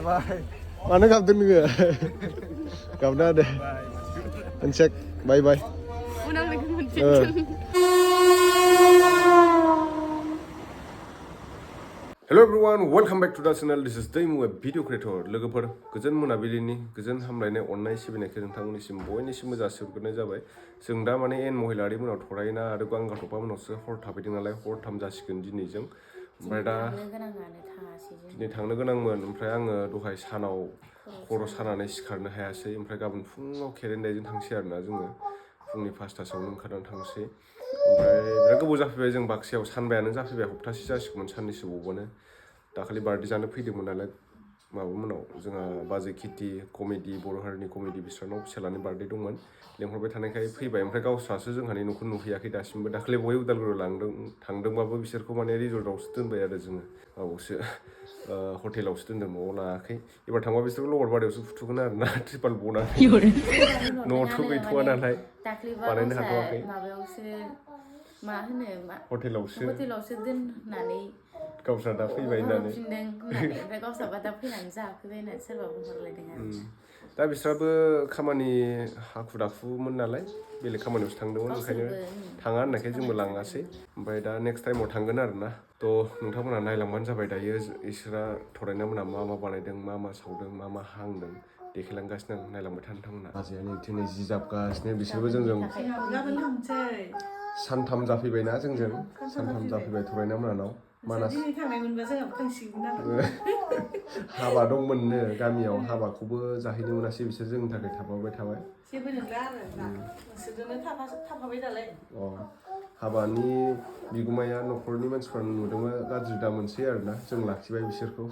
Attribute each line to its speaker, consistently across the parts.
Speaker 1: Mana kapten nggak? Kapten ada. Handshake, bye bye. Hello everyone, welcome back to the channel. This is Daimu, a video creator. लोगोफोर गोजोन मोनाबिलिनि गोजोन हामलायनाय अननाय सिबिनायखौ नोंथांमोननिसिम बयनिसिमबो जासिहरग्रोनाय जाबाय। जों दा माने एन महिलारिमोनाव थरायना आरो गांगाथफामोनावसो हर थाफैदों नालाय हरथाम जासिगोन दिनैजों। ओमफ्राय दा दिनै थांनो गोनांमोन ओमफ्राय आङो दहाय सानाव खर' सानानै सिखारनो हायासै ओमफ्राय गाबोन फुङाव केरेन्डारजों थांसै आरोना जोङो फुंनि 5टासोआवनो ओंखारनानै थांसै। ओमफ्राय बिराद गोबाव जाफैबाय जों बाक्सायाव सानबायानो जाफैबाय हप्तासे जासिगौमोन साननैसो बावबानो दाखालि बार्थडे जानो फैदोंमोन नालाय माबामोनाव जोंहा बाजै किटि कमेडि बर' हारिनि कमेडि बिस्रानाव फिसालानि बार्थडे दंमोन लेंहरबाय थानायखाय फैबाय ओमफ्राय गावस्रासो जोंहानि न'खौ नुहैयाखै दासिमबो दाखालि बहाय उदालगुरियाव थांदोंबाबो बिसोरखौ माने रिजर्टआवसो दोनबाय आरो जोङो माबावसो हटेलावसो दोनदों न'आव लाङाखै एबार थांबा बिसोरखौ लबरबारियावसो फुथुगोन आरोना ट्रिपाल बनानै न'आवथ' गैथ'वा नालाय बानायनो हाथ'वाखै हटेलावसो दोननानै गावस्रा दा फैबाय होननानै ओमफ्राय गावस्राबा दा फैनानै जाफैबाय होननानै सोरबा बुंहरलायदों आरो दा बिस्राबो खामानि हाखु दाखुमोन नालाय बेलेग खामानियावसो थांदोंमोन ओंखायनो थाङा होननायखाय जोंबो लाङासै ओमफ्राय दा नेक्स्ट टाइमाव थांगोन आरोना थ' नोंथांमोनहा नायलांबानो जाबाय दायो इसोरा थरायनायमोनहा मा मा बानायदों मा मा सावदों मा मा हांदों देखायलांगासिनो आं नायलांबाय थानो नोंथांमोनहा बाजैयानो दिनै जि जाबगासिनो बिसोरबो जोंजों सानथाम जाफैबायना जोंजों सानथाम जाफैबाय थरायना मोनानाव मानास हाबा दंमोननो गामियाव हाबाखौबो जाहैनो मोनासै बिसोर जोंनि थाखाय थाफाबाय थाबाय जेबो नंला आरो नोंसोरजोंनो थाफाबाय नालाय हाबानि बिगुमाया न'खरनि मानसिफ्रा नुदोंबा गाज्रि दा मोनसै आरोना जों लाखिबाय बिसोरखौ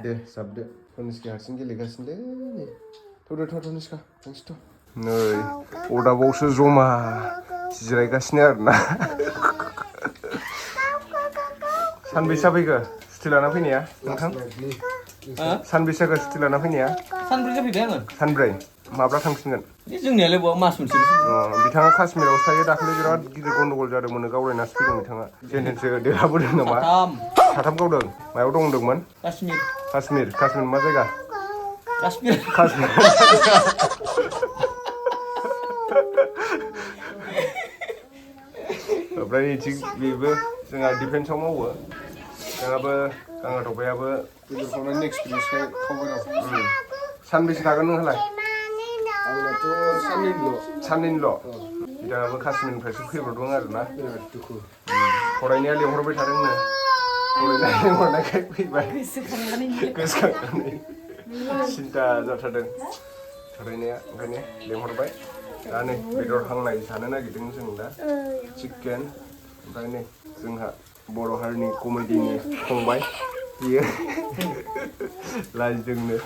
Speaker 1: दे जाबदो तनिष्का हारसिं गेलेगासिनो नै थ'दो तनिष्का थांसैथ' नै अरदाबावसो जमा जिरायगासिनो आरोना सानबेसे जाफैखो सुथि लाना फैनाया नोंथां सानबेसे जाखो सुथि लाना फैनाया
Speaker 2: सानब्रै जाफैबाय आङो
Speaker 1: सानब्रै माब्ला थांफिनगोन
Speaker 2: जोंनियालाय बहा मास मोनसे
Speaker 1: बिथाङा काश्मीराव थायो दाखालि बिराद गिदिर गन्डगल जादोंमोन गावलायनासो फैदों बिथाङा जेनथेनसो देरहाबोदों नामा साथाम गावदों मायाव दं होनदोंमोन काश्मीर मा जायगा काश्मीर ओमफ्राय नैथिं बेबो जोंहा डिफेन्सआव मावो जोंहाबो गांगाथफायाबो बेदर खावनायनि एक्सपिरियेन्सखाय खावबाय दं सानबेसे थागोन नोंहालाय आंनाथ' साननैनिल' बिथाङाबो काश्मीरनिफ्रायसो फैब्रदों आरोना फरायनाया लेंहरबाय थादोंनो फरायनाया लेंहरनायखाय फैबाय गोसोखांनानै सिन्था जाथारदों फरायनाया ओंखायनो लेंहरबाय दा नै बेदर हांनाय जानो नागिरदों जों दा चिकेन ओमफ्राय नै जोंहा बर' हारिनि कमेडिनि फंबाय बियो लाजिदोंनो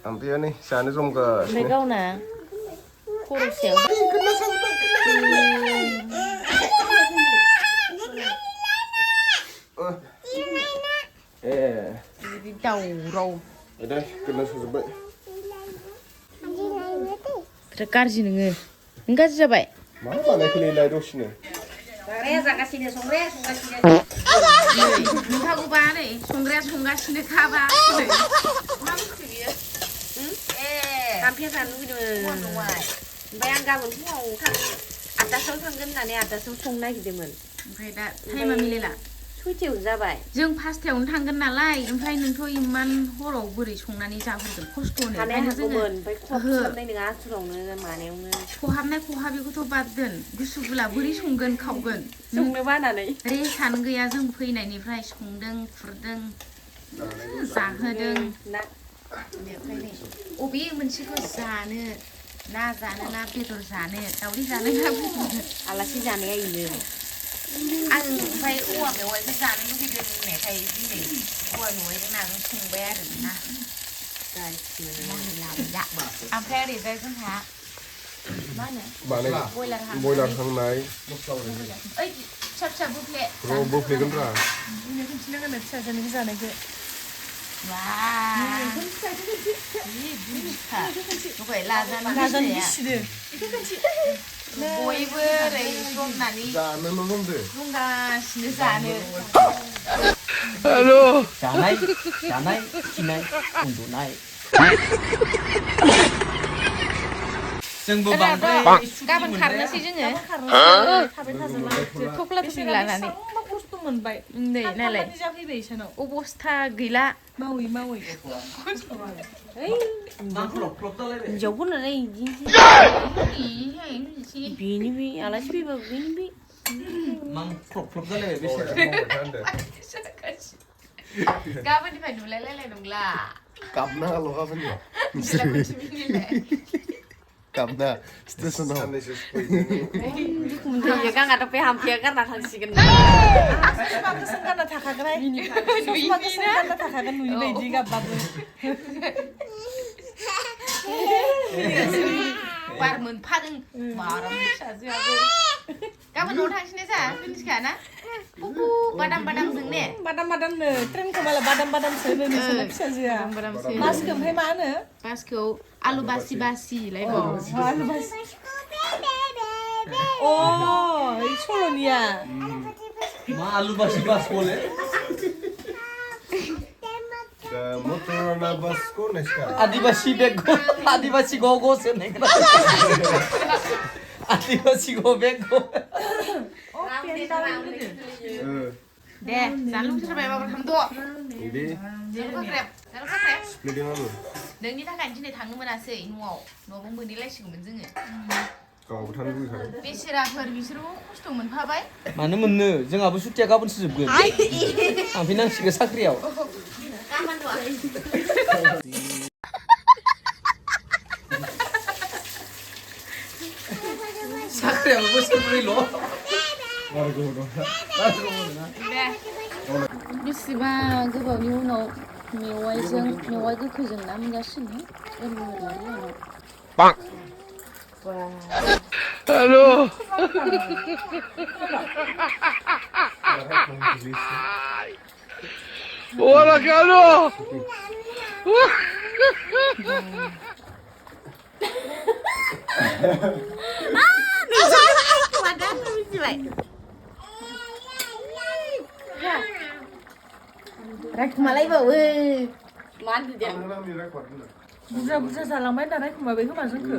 Speaker 1: ओमफ्राय नै जानो जमगासिनो
Speaker 3: गावना खर'सायाव दावराव
Speaker 1: दे गोदना सजोब्बाय
Speaker 3: बिराद गाज्रि नोङो नों गाज्रि जाबाय
Speaker 1: मा बानायखोलै दसेनो
Speaker 3: नोंथांखौबा नै संग्राया संगासिनो खाबा मा बुस्थु बियो गामफिया जानो लुगैदोंमोन ओमफ्राय आं गाबोन फुङाव 8टासोआव थांगोन होननानै 8टासोआव संनो नागिरदोंमोन ओमफ्राय दा टाइमा मिलायला 6टायावनो जाबाय जों 5टायावनो थांगोन नालाय ओमफ्राय नोंथ' इमान हराव बोरै संनानै जाहरगोन खस्थ'नो ओंखायनो जोङो खहाबनाय नङा आथुरावनो मानायावनो खहाबिखौथ' बाद दोन गुसु गुला बोरै संगोन खावगोन संनो बानानै रेसानो गैया जों फैनायनिफ्राय संदों खुरदों जाहोदों अबे मोनसेखौ जानो ना बेदर जानो दावदै जानो ना बेदर आलासि जानाया इनो आं ओमफ्राय औवा मेवाइखौ जानो लुगैदों होननायखाय दिनै औवा मेवाइजों नाजों संबाय आरोना ओमफ्राय ओरैजाय जोंहा मा होनो
Speaker 1: बयलार हांनाय
Speaker 3: ओइ फिसा बुफ्ले
Speaker 1: बोफ्लेगोन रा
Speaker 3: खिन्थिनांगोन फिसाजोनि जानायखौ बयबो ओरै जमनानै बुंगासिनो जानो
Speaker 2: जानाय जानाय खिनाय उन्दुनाय जोंबो बांद्राय
Speaker 3: गाबोन खारनोसै जोङो
Speaker 4: थाबाय थाजोबला
Speaker 3: थफ्ला थफ्लि लानानै
Speaker 4: मा खस्थ' मोनबाय
Speaker 3: नै नालाय
Speaker 4: खामानि जाफैबाय इसोरनाव
Speaker 3: अबस्था गैला
Speaker 4: मावै मावै
Speaker 3: हिन्जावफोरनालाय बिदिनोसै बेनि बे आलासि फैबाबो बेनि बे
Speaker 2: मां ख्लब ख्लब जालायबाय बेसे
Speaker 3: गाबोननिफ्राय नुलायलायनाय नंला
Speaker 1: गाबनाङाल' गाबोननिया गाबना स्टेसनाव साननैसो
Speaker 3: दुखु मोनथायो गाङाथ' बे हाम्फिया गारना थांसिगोन
Speaker 4: ससमा गोसोम गानना थाखागोन ससमा गोसोम गानना थाखागोन नुयै बायदि गाबबाबो
Speaker 3: बार मोनफादों मारा फिसाजोआबो गाबोन न'आव थांसैना जा मिथिखाया ना पुपु बादाम बादामजों ने
Speaker 4: बादाम बादामनो ट्रेनखौ माला बादाम बादामसो होनो नोंसोरना फिसाजोआ मासखौ ओमफ्राय मा होनो
Speaker 3: बासखौ आलु बासि बासि लायबाव
Speaker 4: आलु बासि अ सल'निया
Speaker 2: मा आलु बासि बास बोले
Speaker 1: मटरना बासको नेस्का
Speaker 2: आदिवासी बेगो आदिवासी गो से नहीं करा आदिवासी गो बेगो
Speaker 3: दे जालु सोरबाय बाबा थांद'
Speaker 1: दे
Speaker 3: जालु खाख्रेब
Speaker 1: स्प्लिटिं आलु
Speaker 3: नोंनि थाखाय दिनै थांनो मोनासै न'आवबो मोनहैलायसिगौमोन जोङो
Speaker 1: गावबो थानो लुबैखादों
Speaker 3: बेसेराफोर बिसोरबो खस्थ' मोनफाबाय
Speaker 2: मानो मोननो जोंहाबो सुटिया गाबोनसो जोबगोन थांफिनांसिगोन साख्रियाव साख्रियाबो बोसोरब्रैल'
Speaker 3: बेसेबां गोबावनि उनाव मेवाइ गोखैजों ना मोनजासिनो
Speaker 1: हेलो Hola, Carlos.
Speaker 3: रायखुमालायबावो मा होनदों
Speaker 4: बुरजा बुरजा जालांबाय दाना एखमबा बे खोमा जोंखो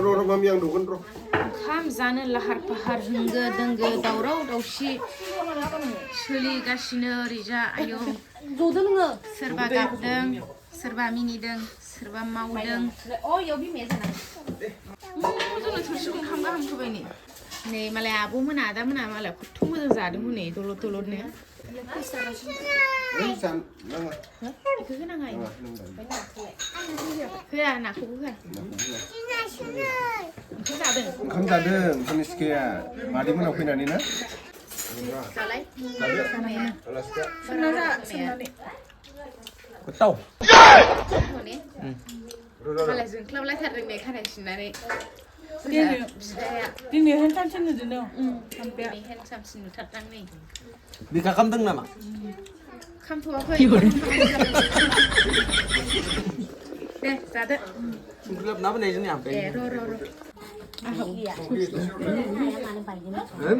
Speaker 1: र' मामि आं दगोन र'
Speaker 3: ओंखाम जानो लाहार फाहार होंगो दोंगो दावराव दावसि सोलिगासिनो ओरैजा आयौ
Speaker 4: जदो नोङो
Speaker 3: सोरबा गाबदों सोरबा मिनिदों सोरबा मावदों जोंनो थोरसि गंथाम गाहाम होबाय नै मालाय आब'मोना आदामोना मालाय खथ' मोजां जादों हनै दलद दलदनो बेखौ होनाङा होआ नाखौबो होआ
Speaker 1: ओंखाम जादों कनिष्काया मादैमोनाव फैनानै ना
Speaker 3: जालाय
Speaker 2: गोथाव
Speaker 3: मालाय जोंख्लाबलायथारदों नै खानाय सिननानै
Speaker 4: दिनै हेन्डसामसिन नुदों
Speaker 3: दिनै हेन्डसामसिन नुथारदां नै
Speaker 2: बिखा खामदों नामा
Speaker 3: खामथ'वाखै दे जादो
Speaker 2: संख्रिलाब ना बोनाय जोंनि आमफ्राय
Speaker 3: र'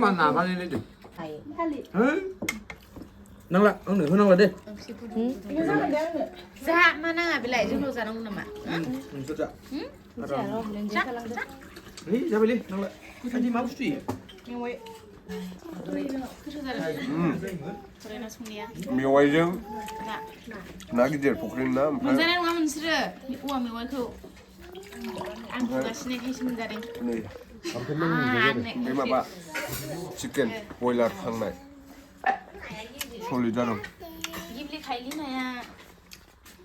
Speaker 2: मा ना बानायलायदों नांला आंनो होनांला दे
Speaker 3: जा मा नाङा बेलाय जोंल' जानांगौ नामा
Speaker 2: नोंसोर जा है जाबायलै नांला आंनि मा बुस्थु
Speaker 1: मेवाइजों ना गिदिर फुख्रिनि ना ओमफ्राय
Speaker 3: मोनजानाय नङा नोंसोरो औवा मेवाइखौ आं होगासिनोखायसो मोनजादों
Speaker 1: नै ओमफ्राय बे माबा चिकेन बयलार खांनाय सलिड जादों
Speaker 3: गेब्लेखायलि नाया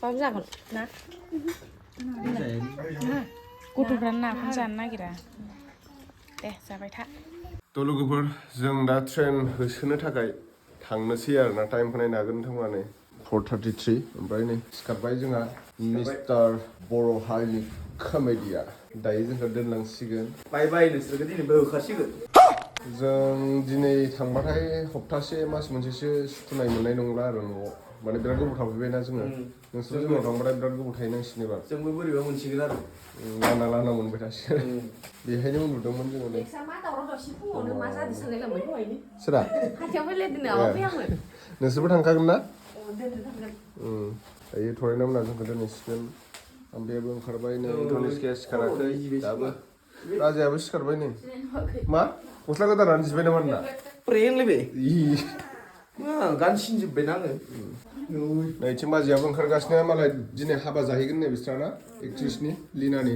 Speaker 3: बाबु जागोन ना गथ'फ्रानो नाखौनो जानो नागिरा दे जाबाय था
Speaker 1: थ' लोगोफोर जों दा ट्रेन होसोनो थाखाय थांनोसै आरोना टाइमखौ नायनो हागोन नोंथांमोना नै 4:33 ओमफ्राय नै सिखारबाय जोंहा मिस्टार बर' हारिनि कमेडिया दायो जोंखौ दोनलांसिगोन
Speaker 2: बाय बाय नोंसोरखौ दिनैबो होखासिगोन
Speaker 1: जों दिनै थांबाथाय हप्तासे मास मोनसेसो सुखुनाय मोननाय नंला आरो न'आव माने बिराद गोबाव थाफैबायना जोङो नोंसोर जोंनाव थांबाथाय बिराद गोबाव थाहैनांसिगोन एबार
Speaker 2: जोंबो बोरैबा मोनसिगोन आरो
Speaker 1: लाना लाना मोनबाय थासिगोन बेहायनो उन्दुदोंमोन जोङो नै
Speaker 3: मा दावराव दावसि फुङावनो मा जादों सानलायलांबाय दहायनो
Speaker 1: सोरा
Speaker 3: खाथियाव फैलायदों नामा फैयामोन
Speaker 1: नोंसोरबो थांखागोन ना
Speaker 3: दोननो थांगोन
Speaker 1: दायो थरायना मोना जोंखौ दोनहैसिगोन आमफ्रायाबो ओंखारबाय नै धनेसखिया सिखाराखै दाबो राजायाबो सिखारबाय नै मा गस्ला गोदानानो जिबाय नामा नोंना
Speaker 2: प्रे होनलायबाय गानसिनजोब्बायना आङो
Speaker 1: नैथिं बाजैयाबो ओंखारगासिनो मालाय दिनै हाबा जाहैगोन नै बिस्राना एक्ट्रिसनि लिनानि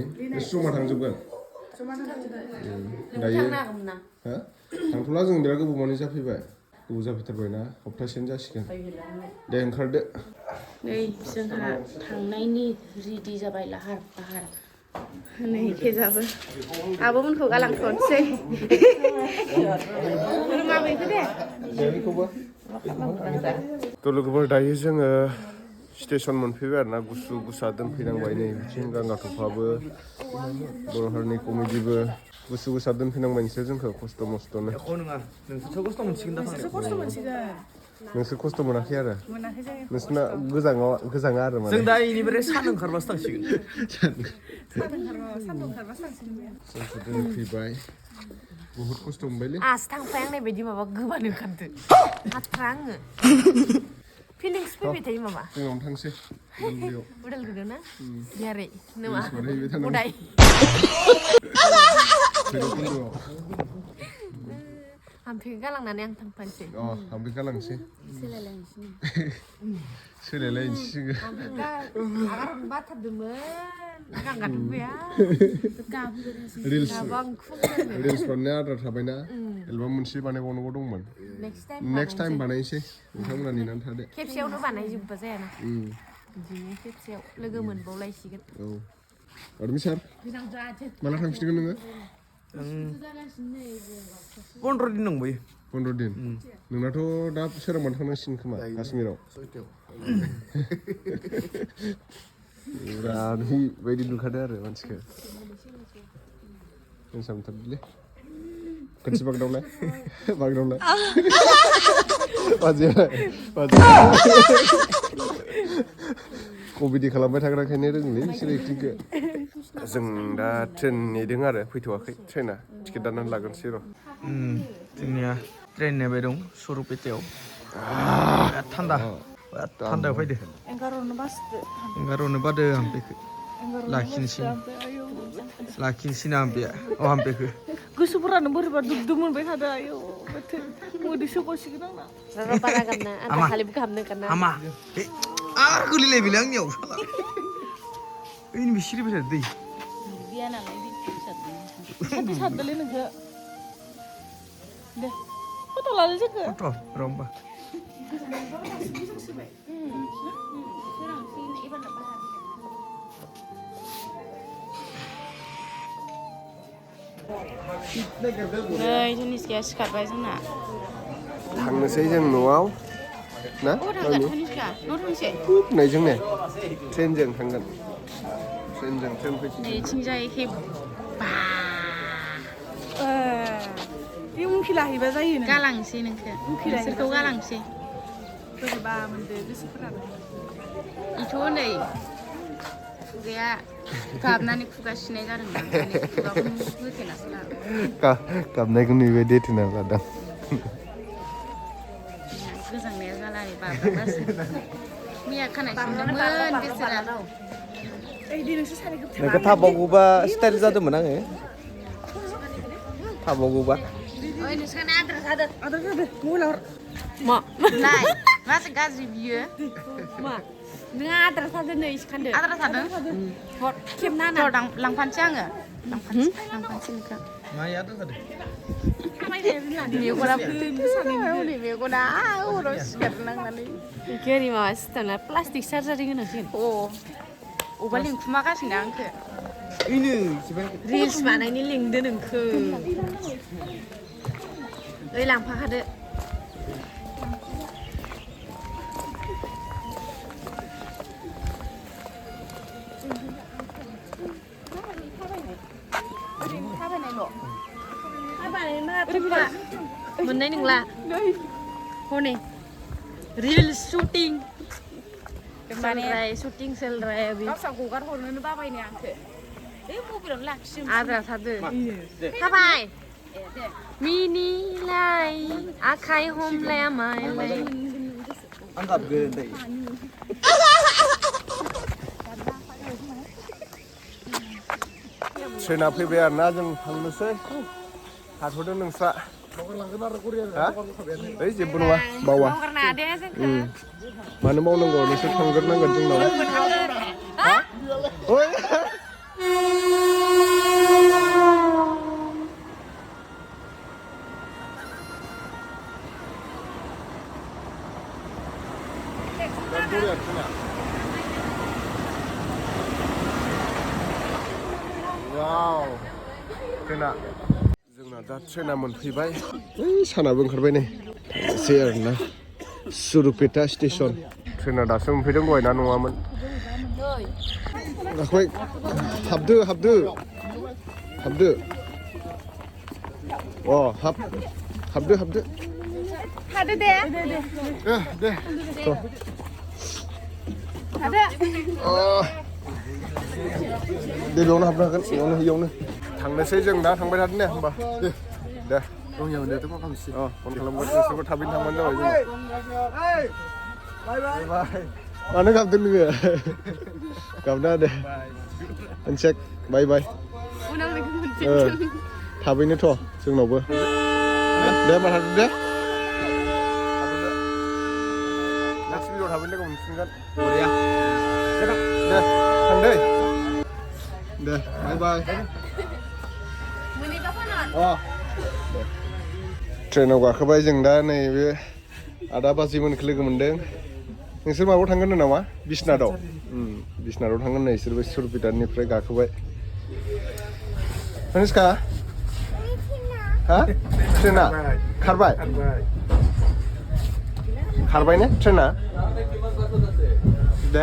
Speaker 1: जमा थांजोबगोन दायो
Speaker 3: थांनो हागौमोन ना
Speaker 1: हा थांथ'ला जों बिराद गोबाव माने जाफैबाय गोबाव जाफैथारबायना हप्तासेनो जासिगोन दे ओंखारदो
Speaker 3: नै जोंहा थांनायनि रेडि जाबाय लाहार फाहार नै केजाबो आब'मोनखौ गालांथ'नोसै माबैखौ दे
Speaker 1: थ' लोगोफोर दायो जोङो स्टेसन मोनफैबाय आरोना गुसु गुसा दोनफैनांबाय नै बिथिं गांगाथफाबो बर' हारिनि कमेडिबो गुसु गुसा दोनफैनांबाय नोंसोर जोंखौ खस्थ' मस्थ'नो
Speaker 2: एख' नङा नोंसोरथ' खस्थ' मोनसिगोन दा
Speaker 4: खस्थ' मोनसिगोन
Speaker 1: नोंसोर खस्थ' मोनाखै आरो
Speaker 4: मोनाखै जोङो
Speaker 1: नोंसोरना गोजाङा आरो माने
Speaker 2: जों दा इनिफ्राय सान ओंखारबासो थांसिगोन
Speaker 4: सान्दुं ओंखारबासो थांसिगोन बे
Speaker 1: जोंखौ दोनफैबाय बुहुत खस्थ' मोनबायलै
Speaker 3: आसि थांफायांनाय बायदि माबा गोबानो ओंखारदो हाथ्रा आङो फिलिंस फैबाय थायो माबा
Speaker 1: जोंनावनो थांसै
Speaker 3: उदालगुरियाव ना बियारै नङा
Speaker 1: बानायहैबाय थानांगौ
Speaker 3: उदाय
Speaker 1: भैरबकुन्द'आव
Speaker 3: हाम्फेखौ गालांनानै आं थांफानोसै
Speaker 1: हाम्फे गालांसै
Speaker 3: सोलायलायनोसै
Speaker 1: सोलायलायनोसै
Speaker 3: हाम्फेखौ आगारहरनो बाथारदोंमोन गांगाथफाया
Speaker 1: रिल्स
Speaker 3: गाबां खुगोन
Speaker 1: रिल्स बानायनाया आद्रा थाबायना एलबाम मोनसे बानायबावनांगौ दंमोन नेक्स्ट टाइम बानायनोसै नोंथांमोना नेनानै थादो
Speaker 3: खेबसेयावनो बानायजोबबा जायाना बिदिनो खेबसेयाव लोगो मोनबावलायसिगोन
Speaker 1: औ आरमि सार माला थांफिनगोन नोङो
Speaker 2: 15 दिन दंबायो
Speaker 1: 15 दिन नोंनाथ' दा सोरांबानो थांनांसिगोन खोमा काश्मीराव रानि बायदि नुखादो आरो मानसिखौ मोसामथारदोलै खनसे बागदावलाय बाजै कमेडि खालामबाय थाग्राखायनो रोङोलै बिसोर एक्टिंखौ जों दा ट्रेन नेदों आरो फैथ'वाखै ट्रेना टिकेट दाननानै लागोनसै र'
Speaker 2: जोंनिया ट्रेन नेबाय दं सरुपेटायाव बिराद थान्दायाव फैदो एंगारहरनो बादो हाम्फेखौ लाखिनोसै ना हाम्फेखौ
Speaker 4: गोसोफोरानो बोरैबा दुब मोनबाय थादों आयौ बोथोर मोदै सोगसिगोन आंना
Speaker 3: बारा गाबना आंहा खालिबो गाबनो गाना
Speaker 2: हामा आरो गोलैलायबायलै आंनियाव ओइनि बे सिरिबाय थादो दै
Speaker 4: गैया नालाय सानसे सारदोलै नोंखौ दे फट' लालै जोंखौ
Speaker 2: फट' र' होमबा
Speaker 3: नै धनिसकाया सिखारबाय जोंना
Speaker 1: थांनोसै जों न'आव ना
Speaker 3: थांगोन धनिसका न' थांसै
Speaker 1: नैजों ने ट्रेनजों थांगोन ट्रेन फैसिगोन
Speaker 3: नैथिंजाय एखे
Speaker 4: बे उनखि लाहैबा जायो नों
Speaker 3: गालांसै नोंसोरखौ गालांसै
Speaker 4: बोरैबा मोनदो गोसोफोरानो
Speaker 3: इथ' नै खुगाया गाबनानै खुगा सिनाय जादों ना खुगाखौ होथेनासो लादों
Speaker 1: गाबनायखौ नुबाय देथेना लादों
Speaker 3: गोजांनाया जाला बाब्राबासो मैया खानाय सिनदोंमोन बेसेरा
Speaker 2: नोंखौ थाबावगौबा स्टाइल जादोंमोन आङो थाबावगौबा
Speaker 3: ओइ नोंसोरना आद्रा जादों
Speaker 4: मबाइलाव
Speaker 3: मा नाय मासे गाज्रि बियो मा नों आद्रा थादों नै सिखान्दो आद्रा थादों खेबना ना लांफानोसै आङो लांफानोसै नोंखौ
Speaker 2: माया आद्रा जादों
Speaker 3: मेगना हराव सिखारनांनानै गोरि माबा सिथाना प्लास्टिक सार्जारि होनांसिगोन अबा लिंखुमागासिनो आंखो रिल्स बानायनो लिंदो नोंखो ओइ लांफाखादो मोननाय नंला हनै
Speaker 5: रील्स शूटिंग चल रहा है शूटिंग चल रहा है अभी
Speaker 4: गावसा हगार हरनोनो बाबायनो आंखो मबाइलावनो लाखियो
Speaker 5: आद्रा थादो थाबाय मिनिलाय आखाइ हमलाया मालाय
Speaker 2: आं गाबगोन दै
Speaker 1: ट्रेना फैबाय आरोना जों थांनोसै थाथ'दो नोंस्रा ओइ जेबो नङा बावा मानो मावनांगौ नोंसोर थांग्रोनांगोन जोंनाव ओइ वाव ट्रेना जोंना दा ट्रेना मोनफैबाय ओइ सानाबो ओंखारबाय नै एसे आरोना सुरुपेटा स्टेसन ट्रेना दासो मोनफैदों दहायना नङामोन गाखोबाय हाबदो हाबदो हाबदो अ हाबदो हाबदो
Speaker 4: थादो दे
Speaker 1: दे
Speaker 4: थादो
Speaker 1: दे बेयावनो हाबनो हागोन इयावनो थांनोसै जों दा थांबाय थादों दे होमबा दे रङियाव दे फन खालामगोन नोंसोरबो थाबैनो थांबानो जाबाय जों बाय बाय मानो गाबदों नोङो गाबना दे अनसेक बाय बाय थाबैनोथ' जोंनावबो दे होमबा थादो दे नेक्स्ट भिडिअ थाबैनो लोगो मोनफिनगोन बरिया दे थां दै दे बाय बाय ट्रेनाव गाखोबाय जों दा नैबे आदा बाजैमोनखौ लोगो मोनदों नोंसोर माबायाव थांगोन होनदों नामा बिसनाथाव बिसनाथाव थांगोन नै बिसोरबो सुरपेटानिफ्राय गाखोबाय अनुष्का हा ट्रेना खारबाय ने ट्रेना दे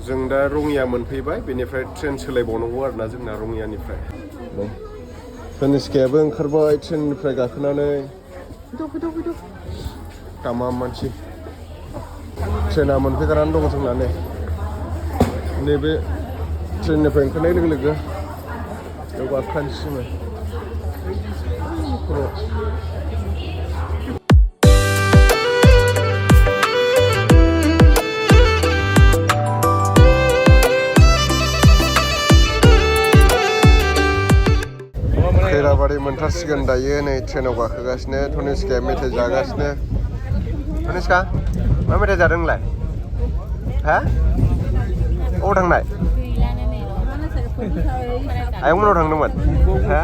Speaker 1: जों दा रङिया मोनफैबाय बेनिफ्राय ट्रेन सोलायबावनांगौ आरोना जोंना रङियानिफ्राय अनुष्कायाबो ओंखारबाय ट्रेननिफ्राय गाखोनानै तामाम मानसि ट्रेना मोनफैगारनानै दङ जोंना नैबे ट्रेननिफ्राय ओंखारनाय लोगो लोगो बेयाव गाखोखानोसै खैराबारि मोनथारसिगोन दायो नै ट्रेनाव गाखोगासिनो तनिष्काया मेथाइ जागासिनो तनिष्का मा मेथाइ जादों नोंलाय हा अबाव थांनाय आयंमोनाव थांदोंमोन हा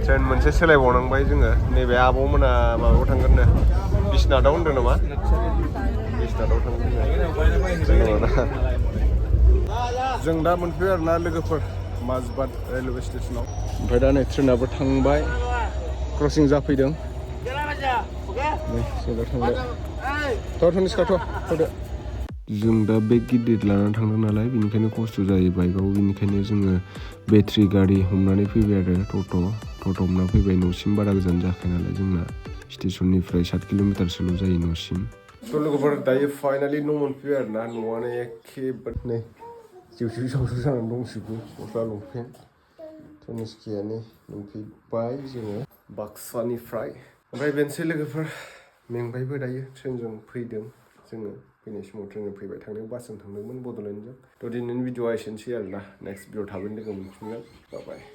Speaker 1: ट्रेन मोनसे सोलायबावनांबाय जोङो नैबे आब'मोना माबायाव थांगोननो बिसनाथाव होनदों नामा बिसनाथाव थांगोन जों दा मोनफैबाय आरोना लोगोफोर माजबाद रेलवे स्टेशनाव ओमफ्राय दा नै ट्रेनाबो थांबाय क्रसिं जाफैदों नै जों दा थांबाय तनिष्का थ'दो जों दा बेग गिदिर लानानै थांदों नालाय बेनिखायनो खस्थ' जायो बाइकआव बेनिखायनो जोङो बेटारि गारि हमनानै फैबाय आरो टट' हमना फैबाय न'सिम बारा गोजान जाखाया नालाय जोंना स्टेसननिफ्राय 7 किल'मिटारसोल' जायो न'सिम थ' लोगोफोर दायो फाइनालि न' मोनफैबाय आरोना न'आनो एखेबारे नै जिउसु सावसु जानानै दंजोबो गस्ला लंपेन्ट तनिष्कायानो मोनफैबाय जोङो बाक्सानिफ्राय ओमफ्राय बेनोसै लोगोफोर मेंबायबो दायो ट्रेनजों फैदों जोङो फैनाय समाव ट्रेनजों फैबाय थांनायाव बासजों थांदोंमोन बड'लेण्डजों थ' दिनैनि भिडिअआ एसेनोसै आरोना नेक्स्ट भिडिअ थाबैनो लोगो मोनफिनगोन बाय